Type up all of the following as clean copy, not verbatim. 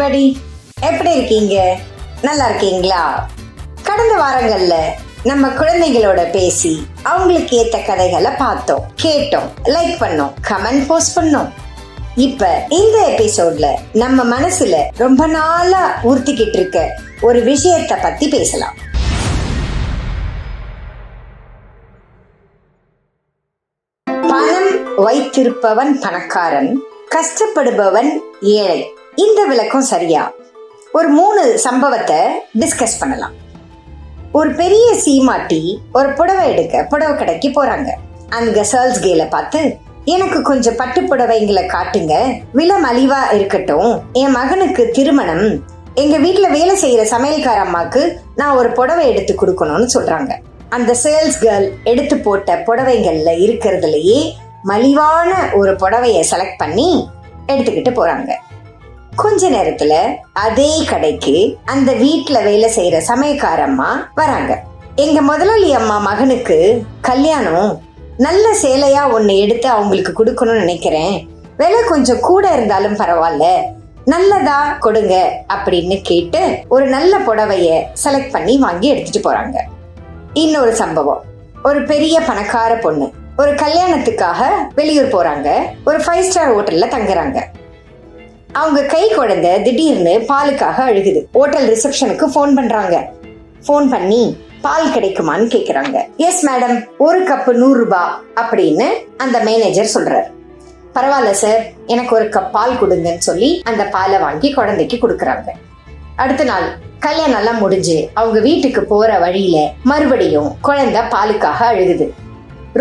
Everybody, எப்படி இருக்கீங்க? நல்லா இருக்கீங்களா? கடந்த வாரங்கள்ல நம்ம குழந்தைகளோட பேசி அவங்களுக்கு ஏத்த கதைகளை பார்த்தோம், கேட்டோம், லைக் பண்ணோம், கமெண்ட் போஸ்ட் பண்ணோம். இப்ப இந்த எபிசோட்ல நம்ம மனசுல ரொம்ப நாளா ஊர்த்திக்கிட்டு இருக்க ஒரு விஷயத்தை பத்தி பேசலாம். பணம் வைத்திருப்பவன் பணக்காரன், கஷ்டப்படுபவன் ஏழை. இந்த விளக்கம் சரியா? ஒரு 3 சம்பவத்தை டிஸ்கஸ் பண்ணலாம். ஒரு பெரிய சீமாட்டி ஒரு புடவை எடுக்க புடவை கடைக்கு போறாங்க. அங்க சேல்ஸ் கேல பார்த்து, எனக்கு கொஞ்சம் பட்டு புடவைங்களை காட்டுங்க, விலை மலிவா இருக்கட்டும், என் மகனுக்கு திருமணம், எங்க வீட்டுல வேலை செய்யற சமையல்கார அம்மாக்கு நான் ஒரு புடவை எடுத்து கொடுக்கணும்னு சொல்றாங்க. அந்த சேல்ஸ் கேர்ள் எடுத்து போட்ட புடவைகள்ல இருக்கிறதுலயே மலிவான ஒரு புடவைய செலக்ட் பண்ணி எடுத்துக்கிட்டு போறாங்க. கொஞ்ச நேரத்துல அதே கடைக்கு அந்த வீட்டுல வேலை செய்யற சமையல்கார அம்மா வராங்க. எங்க முதலாளி அம்மா மகனுக்கு கல்யாணம், நல்ல சேலையா ஒண்ணு எடுத்து அவங்களுக்கு கொடுக்கணும்னு நினைக்கிறேன், விலை கொஞ்சம் கூட இருந்தாலும் பரவாயில்ல, நல்லதா கொடுங்க அப்படின்னு கேட்டு ஒரு நல்ல புடவைய செலக்ட் பண்ணி வாங்கி எடுத்துட்டு போறாங்க. இன்னொரு சம்பவம், ஒரு பெரிய பணக்கார பொண்ணு ஒரு கல்யாணத்துக்காக வெளியூர் போறாங்க. ஒரு 5 ஸ்டார் ஹோட்டல்ல தங்குறாங்க. அவங்க கை குழந்தை திடீர்னு பாலுக்காக அழுகுது. ஹோட்டல் ரிசப்ஷனுக்கு போன் பண்றாங்க. போன் பண்ணி பால் கிடைக்குமான்னு கேக்குறாங்க. எஸ் மேடம், ஒரு கப்பு 100 ரூபாய் அப்படின்னு அந்த மேனேஜர் சொல்றாரு. பரவாயில்ல சார், எனக்கு ஒரு கப் பால் கொடுங்கன்னு சொல்லி அந்த பாலை வாங்கி குழந்தைக்கு கொடுக்கறாங்க. அடுத்த நாள் கல்யாணம் எல்லாம் முடிஞ்சு அவங்க வீட்டுக்கு போற வழியில மறுபடியும் குழந்தை பாலுக்காக அழுகுது.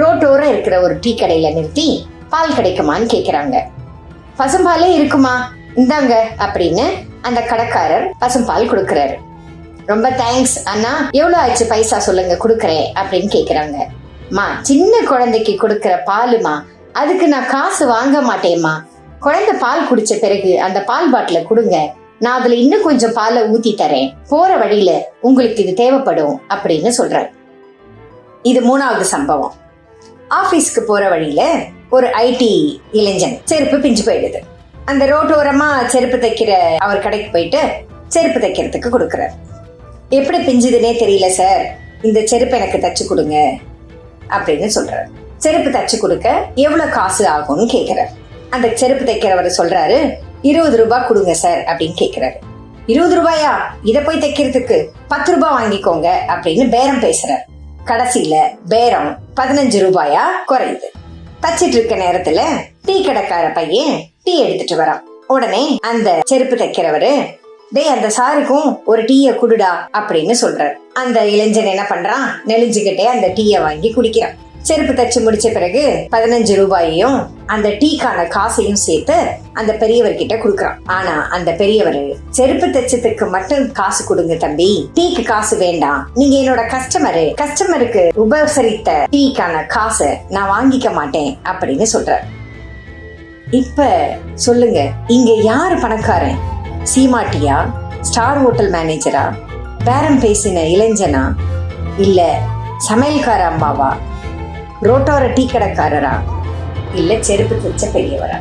ரோட்டோரம் இருக்கிற ஒரு டீ கடையில நிறுத்தி பால் கிடைக்குமான்னு கேக்குறாங்க. பசும்பாலே இருக்குமா, இந்தாங்க அப்படின்னு அந்த கடைக்காரர் பசும்பால் கொடுக்கறாரு. ரொம்ப தேங்க்ஸ் அண்ணா, எவ்வளவு ஆச்சு பைசா சொல்லுங்க கொடுக்கறேன் அப்படின்னு கேக்குறாங்க. மா, சின்ன குழந்தைக்கு கொடுக்கற பாலுமா, அதுக்கு நான் காசு வாங்க மாட்டேம்மா, குழந்தை பால் குடிச்ச பிறகு அந்த பால் பாட்டில கொடுங்க, நான் அதுல இன்னும் கொஞ்சம் பாலை ஊத்தி தரேன், போற வழியில உங்களுக்கு இது தேவைப்படும் அப்படின்னு சொல்றாரு. இது 3வது சம்பவம். ஆபீஸ்க்கு போற வழியில ஒரு ஐடி இளைஞன் செருப்பு பிஞ்சு போயிடுது. அந்த ரோட்டோரமா செருப்பு தைக்கிற அவர் கடைக்கு போயிட்டு செருப்பு தைக்கிறதுக்கு கொடுக்கறாரு. எப்படி பிஞ்சுதுன்னே தெரியல சார், இந்த செருப்பு எனக்கு தச்சு கொடுங்க அப்படின்னு சொல்றாரு. செருப்பு தச்சு கொடுக்க எவ்வளவு காசு ஆகும்னு கேக்குறாரு. அந்த செருப்பு தைக்கிறவர் சொல்றாரு, 20 ரூபாய் கொடுங்க சார் அப்படின்னு கேக்குறாரு. 20 ரூபாயா, இத போய் தைக்கிறதுக்கு 10 ரூபாய் வாங்கிக்கோங்க அப்படின்னு பேரம் பேசுறாரு. கடைசியில பேரம் 15 ரூபாயா குறையுது. தச்சிட்டு இருக்க நேரத்துல டீ கடைக்கார பையன் டீ எடுத்துட்டு வரான். உடனே அந்த செருப்பு தைக்கிறவரு, டேய் அந்த சாருக்கும் ஒரு டீய குடுடா அப்படின்னு சொல்றாரு. அந்த இளைஞன் என்ன பண்றான், நெளிஞ்சுக்கிட்டே அந்த டீய வாங்கி குடிக்கிறான். செருப்பு தச்சு முடிச்ச பிறகு 15 ரூபாயையும் அந்த டீக்கான காசையும் சேர்த்து அந்த பெரியவர்கிட்ட குடுக்கறான். ஆனா அந்த பெரியவர், செருப்பு தச்சதுக்கு மட்டும் காசு கொடுங்க தம்பி, டீக்கு காசு வேண்டாம், நீங்க என்னோட கஸ்டமருக்கு உபசரித்த டீக்கான காசை நான் வாங்கிக்க மாட்டேன் அப்படின்னு சொல்றார். இப்ப சொல்லுங்க, இங்க யாரு பணக்காரன்? சீமாட்டியா, ஸ்டார் ஹோட்டல் மேனேஜரா, பேரம் பேசின இளைஞனா, இல்ல சமையல்கார அம்மாவா, ரோட்டோர டீ கடைக்காரரா, இல்ல செருப்பு தச்ச பெரியவரா?